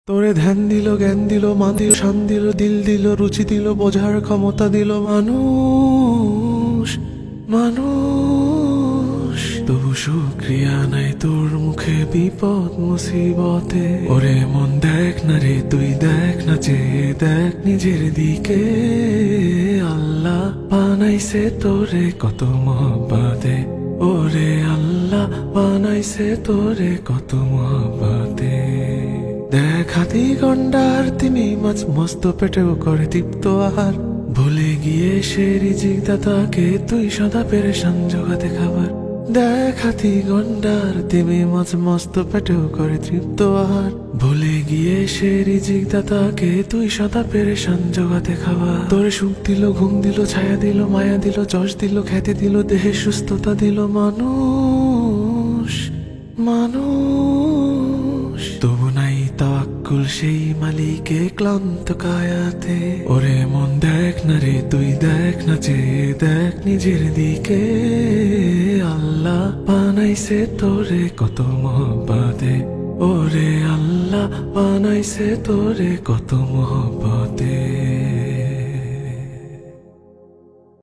তোরে ধ্যান দিল, জ্ঞান দিল, মান দিল, শান দিল, দিল দিল, রুচি দিল, বোঝার ক্ষমতা দিল মানুষ মানুষ। তবু শুক্রিয়া নাই তোর মুখে বিপদ মুসিবতে। ওরে মন দেখ না রে, তুই দেখ না, চেয়ে দেখ নিজের দিকে। আল্লাহ বানাইছে তোরে কত মহব্বতে। ওরে আল্লাহ বানাইছে তোরে কত মহব্বতে। দেখ হাতি গন্ডার তিনি মাছ মস্ত পেটেও করে তৃপ্ত আহার। ভুলে গিয়ে সে রিজিক দাতাকে তুই সদা পেরেশান জোগাতে খাবার। দেখ হাতি গন্ডার তিমি মাছ মস্ত পেটেও করে তৃপ্ত আহার। ভুলে গিয়ে সে রিজিক দাতাকে তুই সদা পেরেশান জোগাতে খাবার। তোরে সুখ দিল, ঘুম দিল, ছায়া দিল, মায়া দিল, যশ দিল, খ্যাতি দিল, দেহে সুস্থতা দিল মানুষ মানুষ। তবু নাই তাওয়াক্কুল সেই মালিকে ক্লান্ত কায়াতে। ওরে মন দেখ না রে, তুই দেখ না, চেয়ে দেখ নিজের দিকে। আল্লাহ বানাইছে তোরে কত মহব্বতে। ওরে আল্লাহ বানাইছে তোরে কত মহব্বতে।